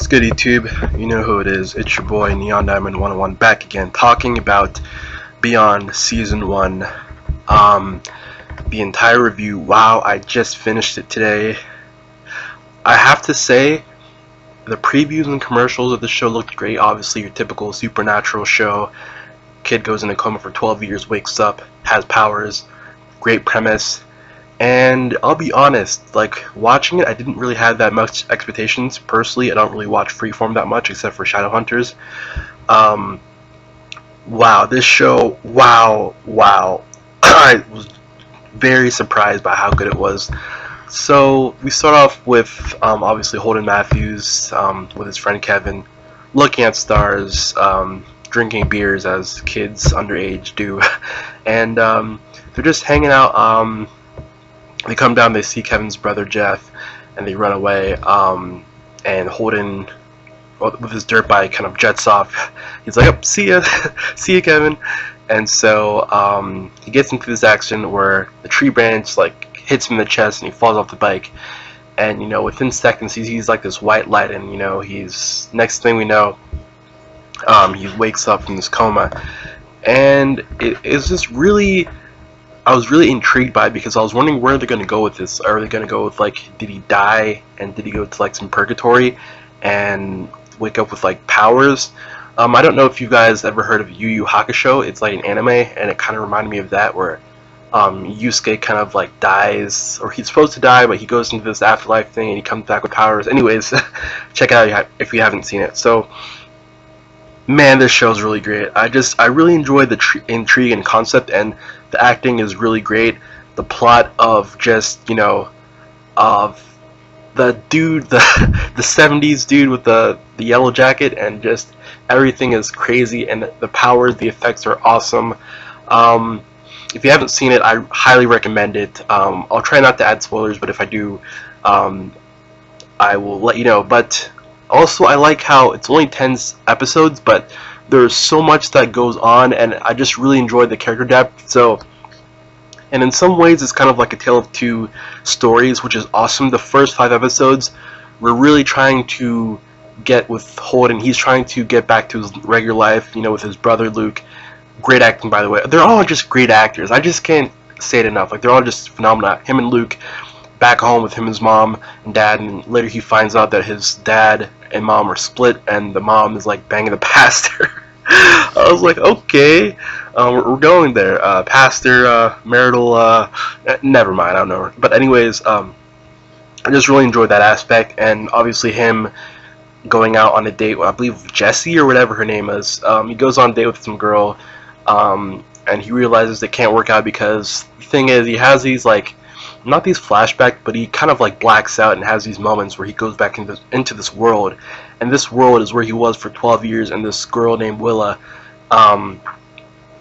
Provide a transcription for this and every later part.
It's good, YouTube. You know who it is. It's your boy Neon Diamond 101 back again, talking about Beyond Season 1. The entire review. Wow, I just finished it today. I have to say, the previews and commercials of the show looked great. Obviously, your typical supernatural show. Kid goes in a coma for 12 years, wakes up, has powers. Great premise. And I'll be honest, like, watching it, I didn't really have that much expectations. Personally, I don't really watch Freeform that much, except for Shadowhunters. Wow, this show, wow. I was very surprised by how good it was. So, we start off with, obviously, Holden Matthews, with his friend Kevin, looking at stars, drinking beers as kids underage do. And, they're just hanging out, they come down, they see Kevin's brother Jeff, and they run away, and Holden, with his dirt bike, kind of jets off. He's like, oh, see ya, see ya, Kevin. And so, he gets into this action where the tree branch, like, hits him in the chest, and he falls off the bike. And, you know, within seconds, he sees, like, this white light, and, you know, next thing we know, he wakes up from this coma. And it's just really... I was really intrigued by it because I was wondering where they're going to go with this. Are they going to go with, like, did he die and did he go to, like, some purgatory and wake up with, like, powers? I don't know if you guys ever heard of Yu Yu Hakusho. It's like an anime, and it kind of reminded me of that, where Yusuke kind of, like, dies, or he's supposed to die, but he goes into this afterlife thing and he comes back with powers. Anyways, check it out if you haven't seen it. So, man, this show's really great. I really enjoy the intrigue and concept, and the acting is really great. The plot of just, you know, of the dude, the 70s dude with the yellow jacket, and just everything is crazy, and the powers, the effects are awesome. If you haven't seen it, I highly recommend it. I'll try not to add spoilers, but if I do, I will let you know. But also, I like how it's only 10 episodes, but there's so much that goes on, and I just really enjoyed the character depth. So, and in some ways, it's kind of like a tale of two stories, which is awesome. The first 5 episodes, we're really trying to get with Holden. He's trying to get back to his regular life, you know, with his brother Luke. Great acting, by the way. They're all just great actors. I just can't say it enough. Like, they're all just phenomenal. Him and Luke back home with him, his mom and dad, and later he finds out that his dad and mom are split, and the mom is like banging the pastor. I was like, okay, we're going there. Pastor, marital, never mind, I don't know. But anyways, I just really enjoyed that aspect, and obviously him going out on a date with, I believe, Jessie or whatever her name is. He goes on a date with some girl, and he realizes it can't work out because the thing is, he has these, like, not these flashbacks, but he kind of like blacks out and has these moments where he goes back into this world, and this world is where he was for 12 years, and this girl named Willa,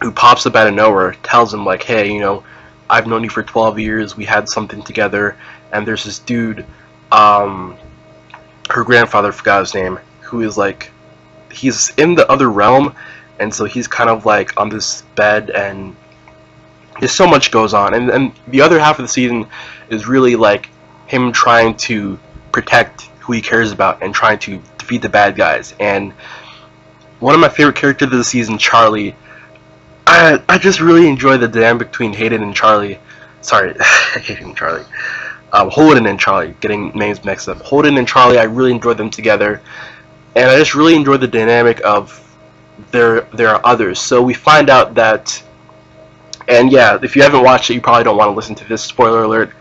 who pops up out of nowhere, tells him, like, hey, you know, I've known you for 12 years, we had something together, and there's this dude, her grandfather, forgot his name, who is like, he's in the other realm, and so he's kind of like on this bed, and there's so much goes on, and the other half of the season is really like him trying to protect who he cares about and trying to defeat the bad guys. And one of my favorite characters of the season, Charlie, I just really enjoy the dynamic between Hayden and Charlie. Sorry, Hayden and Charlie. Holden and Charlie, getting names mixed up. Holden and Charlie, I really enjoy them together, and I just really enjoy the dynamic of there are others. So we find out that, and yeah, if you haven't watched it, you probably don't want to listen to this, spoiler alert.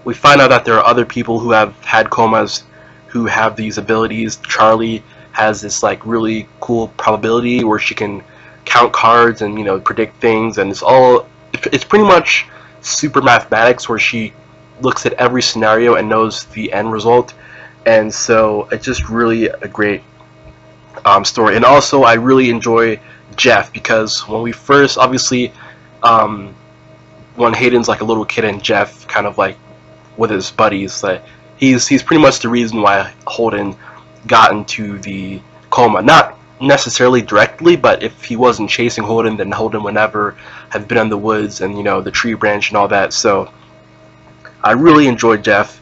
We find out that there are other people who have had comas who have these abilities. Charlie has this, like, really cool probability where she can count cards and, you know, predict things, and it's pretty much super mathematics, where she looks at every scenario and knows the end result. And so it's just really a great story. And also, I really enjoy Jeff, because when we first, obviously, when Hayden's like a little kid and Jeff kind of like with his buddies, like he's pretty much the reason why Holden got into the coma. Not necessarily directly, but if he wasn't chasing Holden, then Holden would never have been in the woods and, you know, the tree branch and all that. So I really enjoyed Jeff.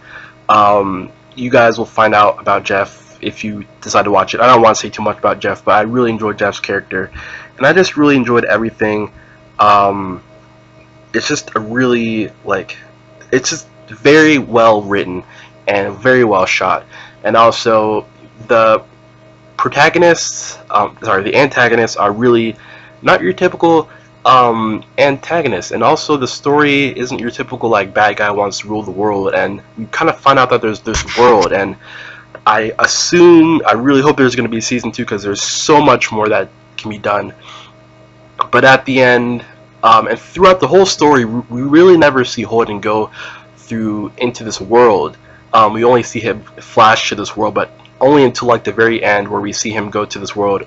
You guys will find out about Jeff if you decide to watch it. I don't want to say too much about Jeff, but I really enjoyed Jeff's character, and I just really enjoyed everything. It's just a really, like, it's just very well written and very well shot, and also the protagonists, the antagonists are really not your typical antagonists, and also the story isn't your typical like bad guy wants to rule the world, and you kind of find out that there's this world, and I really hope there's going to be season 2 because there's so much more that can be done. But at the end, and throughout the whole story, we really never see Holden go through into this world. We only see him flash to this world, but only until like the very end where we see him go to this world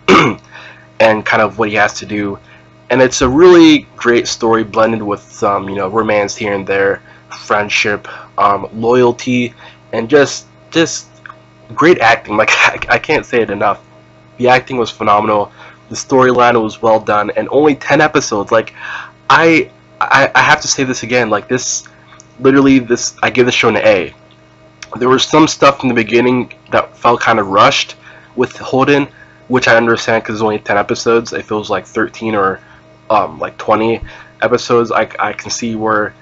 and kind of what he has to do. And it's a really great story blended with some, romance here and there, friendship, loyalty, and just great acting. Like, I can't say it enough. The acting was phenomenal. The storyline was well done, and only 10 episodes. Like, I have to say this again. Like, I give this show an A. There was some stuff in the beginning that felt kind of rushed with Holden, which I understand because it's only 10 episodes. It feels like 13 or like 20 episodes. I can see where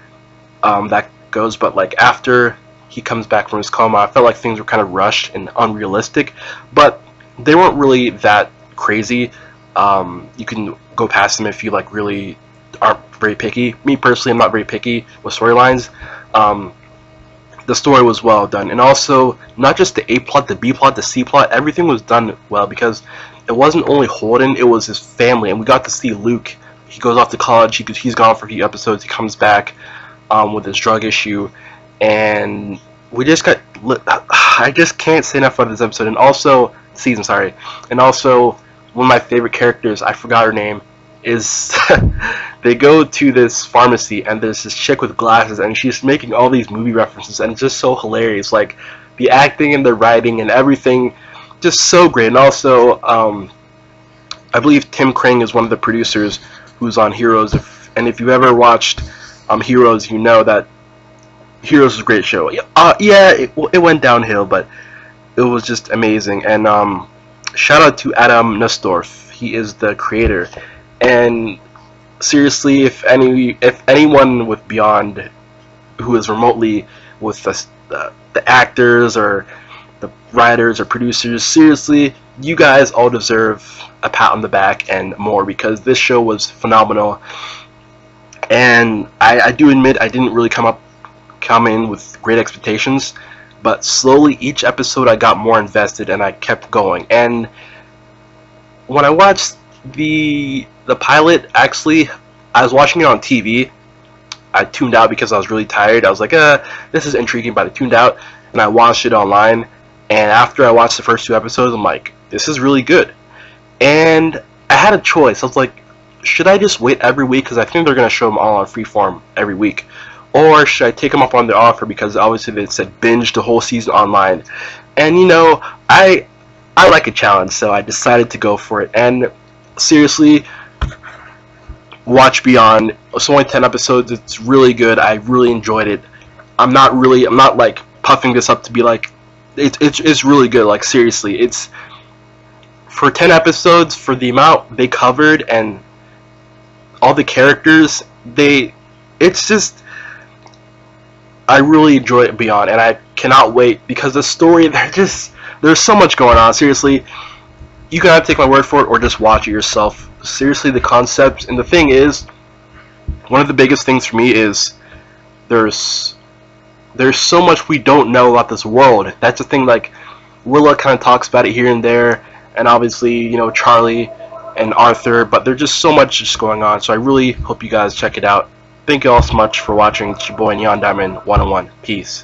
that goes, but like after he comes back from his coma, I felt like things were kind of rushed and unrealistic, but they weren't really that crazy. You can go past them if you like really aren't very picky. Me personally, I'm not very picky with storylines. The story was well done, and also not just the A plot, the B plot, the C plot, everything was done well because it wasn't only Holden, it was his family, and we got to see Luke. He goes off to college, he's gone for a few episodes, he comes back with his drug issue, and we just got, I just can't say enough about this episode, and also, season, sorry, and also, one of my favorite characters, I forgot her name, is, they go to this pharmacy, and there's this chick with glasses, and she's making all these movie references, and it's just so hilarious, like, the acting and the writing and everything, just so great, and also, I believe Tim Krang is one of the producers who's on Heroes, and if you've ever watched Heroes, you know that Heroes is a great show. Yeah, it went downhill, but it was just amazing, and shout out to Adam Nussdorf, he is the creator, and seriously, if anyone with Beyond who is remotely with the actors or the writers or producers, seriously, you guys all deserve a pat on the back and more, because this show was phenomenal. And I do admit I didn't really come in with great expectations, but slowly each episode I got more invested and I kept going. And when I watched the pilot, actually I was watching it on TV. I tuned out because I was really tired. I was like, this is intriguing, but I tuned out and I watched it online. And after I watched the first 2 episodes, I'm like, this is really good. And I had a choice. I was like, should I just wait every week, because I think they're going to show them all on Freeform every week, or should I take them up on their offer, because obviously they said binge the whole season online. And I like a challenge, so I decided to go for it. And seriously, watch Beyond. It's only 10 episodes. It's really good. I really enjoyed it. I'm not like puffing this up to be like, it's really good. Like, seriously, it's for 10 episodes, for the amount they covered and all the characters, it's just, I really enjoy it Beyond, and I cannot wait, because the story, there's so much going on. Seriously, you gotta take my word for it or just watch it yourself. Seriously, the concepts, and the thing is, one of the biggest things for me is there's so much we don't know about this world. That's the thing. Like, Willa kind of talks about it here and there, and obviously, Charlie and Arthur, but there's just so much just going on. So I really hope you guys check it out. Thank you all so much for watching. It's your boy Neon Diamond 101. Peace.